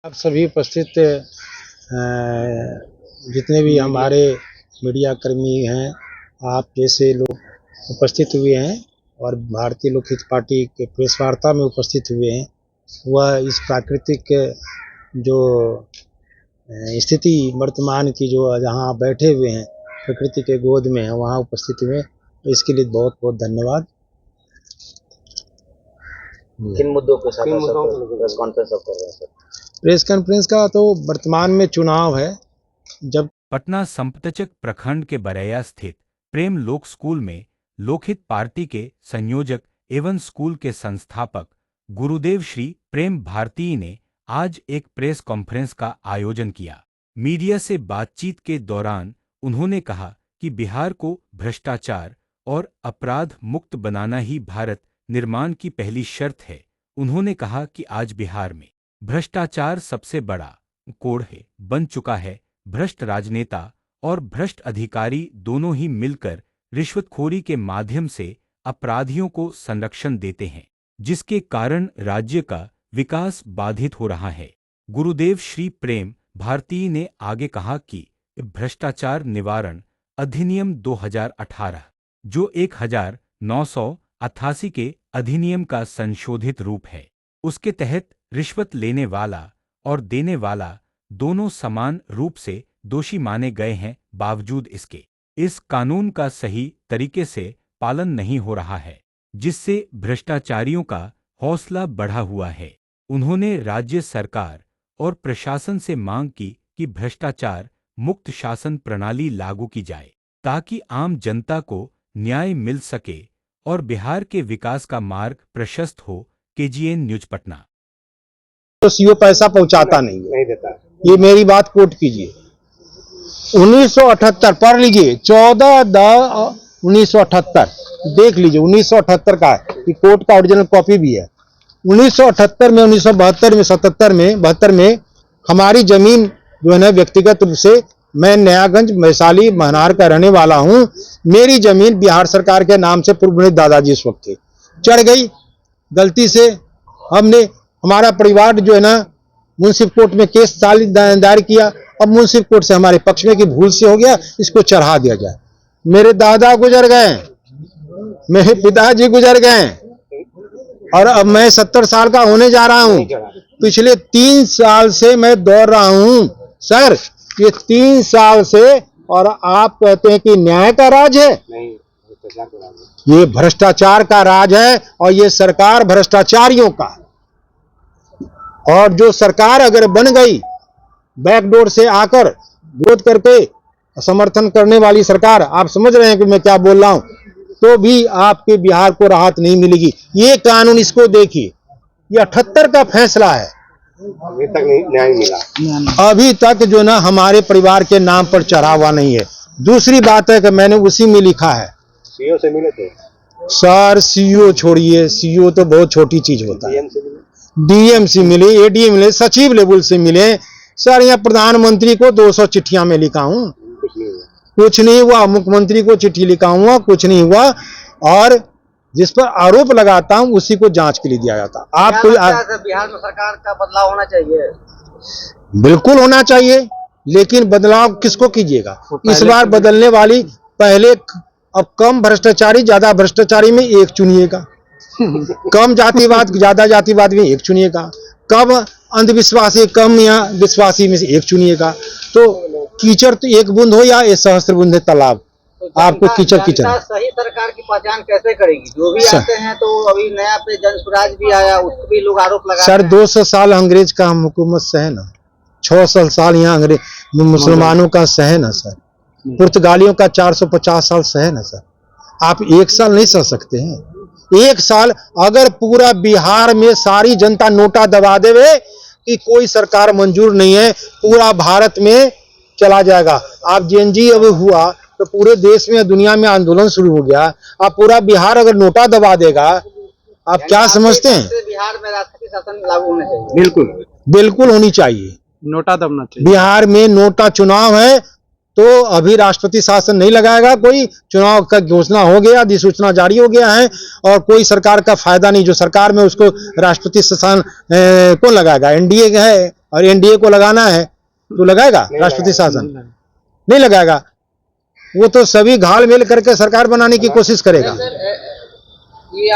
आप सभी उपस्थित जितने भी हमारे मीडिया कर्मी हैं, आप जैसे लोग उपस्थित हुए हैं और भारतीय लोक हित पार्टी के प्रेस वार्ता में उपस्थित हुए हैं, वह इस प्राकृतिक जो स्थिति वर्तमान की जो जहाँ बैठे हुए हैं प्रकृति के गोद में हैं, वहाँ उपस्थित हुए, इसके लिए बहुत बहुत धन्यवाद। किन मुद्दों के साथ प्रेस कॉन्फ्रेंस कर रहे हैं सर? प्रेस कॉन्फ्रेंस का तो वर्तमान में चुनाव है। जब पटना संपतचक प्रखंड के बरैया स्थित प्रेम लोक स्कूल में लोकहित पार्टी के संयोजक एवं स्कूल के संस्थापक गुरुदेव श्री प्रेम भारती ने आज एक प्रेस कॉन्फ्रेंस का आयोजन किया। मीडिया से बातचीत के दौरान उन्होंने कहा कि बिहार को भ्रष्टाचार और अपराध मुक्त बनाना ही भारत निर्माण की पहली शर्त है। उन्होंने कहा कि आज बिहार में भ्रष्टाचार सबसे बड़ा कोड़ है बन चुका है। भ्रष्ट राजनेता और भ्रष्ट अधिकारी दोनों ही मिलकर रिश्वतखोरी के माध्यम से अपराधियों को संरक्षण देते हैं, जिसके कारण राज्य का विकास बाधित हो रहा है। गुरुदेव श्री प्रेम भारती ने आगे कहा कि भ्रष्टाचार निवारण अधिनियम 2018 जो 1988 के अधिनियम का संशोधित रूप है, उसके तहत रिश्वत लेने वाला और देने वाला दोनों समान रूप से दोषी माने गए हैं। बावजूद इसके इस कानून का सही तरीके से पालन नहीं हो रहा है, जिससे भ्रष्टाचारियों का हौसला बढ़ा हुआ है। उन्होंने राज्य सरकार और प्रशासन से मांग की कि भ्रष्टाचार मुक्त शासन प्रणाली लागू की जाए ताकि आम जनता को न्याय मिल सके और बिहार के विकास का मार्ग प्रशस्त हो। KGN news Patna. तो सीओ पैसा पहुंचाता नहीं देता, ये मेरी बात कोट कीजिए। 1978 पढ़ लीजिए, 14/10/1978 देख लीजिए, 1978 का है, ये कोर्ट का ओरिजिनल कॉपी भी है। 1978 में 1972 में 72 में हमारी जमीन जो है ना, व्यक्तिगत रूप से मैं नयागंज वैशाली महनार का रहने वाला हूं, मेरी जमीन बिहार सरकार के नाम से पूर्व में दादाजी इस वक्त थे, चढ़ गई गलती से। हमने हमारा परिवार जो है ना मुंसिफ कोर्ट में केस दायर किया। अब मुंसिफ कोर्ट से हमारे पक्ष में कि भूल से हो गया, इसको चढ़ा दिया जाए। मेरे दादा गुजर गए, मेरे पिताजी गुजर गए और अब मैं 70 साल का होने जा रहा हूं। पिछले 3 साल से मैं दौड़ रहा हूं सर, ये 3 साल से, और आप कहते हैं कि न्याय का राज है। ये भ्रष्टाचार का राज है और ये सरकार भ्रष्टाचारियों का है। और जो सरकार अगर बन गई बैकडोर से आकर विरोध करके समर्थन करने वाली सरकार, आप समझ रहे हैं कि मैं क्या बोल रहा हूं, तो भी आपके बिहार को राहत नहीं मिलेगी। ये कानून, इसको देखिए, ये 78 का फैसला है, अभी तक न्याय मिला, अभी तक जो ना हमारे परिवार के नाम पर चढ़ा हुआ नहीं है। दूसरी बात है कि मैंने उसी में लिखा है, सीओ से मिले थे सर। सीओ छोड़िए, सीओ तो बहुत छोटी चीज होता है। डीएम से मिले, एडीएम मिले, सचिव लेवल से मिले सर। यहाँ प्रधानमंत्री को 200 चिट्ठियां में लिखा हूं, कुछ नहीं हुआ। मुख्यमंत्री को चिट्ठी लिखा हुआ, कुछ नहीं हुआ। और जिस पर आरोप लगाता हूं उसी को जांच के लिए दिया जाता। आपको बिहार में सरकार का बदलाव होना चाहिए, बिल्कुल होना चाहिए, लेकिन बदलाव किसको कीजिएगा? इस बार बदलने वाली, पहले अब कम भ्रष्टाचारी ज्यादा भ्रष्टाचारी में एक चुनिएगा, कम जातिवाद ज्यादा जातिवाद में एक चुनिएगा, कम अंधविश्वासी कम या विश्वासी में से एक चुनिएगा। तो कीचड़ तो एक बूंद हो या सहस्त्र बूंद तालाब, आपको कीचड़ सही सरकार की पहचान कैसे करेगी? जो भी आते हैं, तो अभी नया पे जन स्वराज भी आया, उस पर भी लोग आरोप लगा सर। 200 साल अंग्रेज का हम हुकूमत सहे ना, 600 साल यहाँ अंग्रेज मुसलमानों का सहे ना सर, पुर्तगालियों का 450 साल सहे ना सर। आप 1 साल नहीं सह सकते हैं? 1 साल अगर पूरा बिहार में सारी जनता नोटा दबा देवे कि कोई सरकार मंजूर नहीं है, पूरा भारत में चला जाएगा। आप जेएनजी अब हुआ तो पूरे देश में दुनिया में आंदोलन शुरू हो गया। आप पूरा बिहार अगर नोटा दबा देगा, आप क्या समझते हैं? बिहार में राष्ट्रपति शासन लागू होना चाहिए। बिल्कुल बिल्कुल होनी चाहिए, नोटा दबना चाहिए। बिहार में नोटा चुनाव है तो अभी राष्ट्रपति शासन नहीं लगाएगा कोई, चुनाव का घोषणा हो गया, अधिसूचना जारी हो गया है और कोई सरकार का फायदा नहीं। जो सरकार में उसको राष्ट्रपति शासन कौन लगाएगा? एनडीए है, और एनडीए को लगाना है तो लगाएगा राष्ट्रपति शासन? नहीं लगाएगा। वो तो सभी घाल मिल करके सरकार बनाने की कोशिश करेगा। ये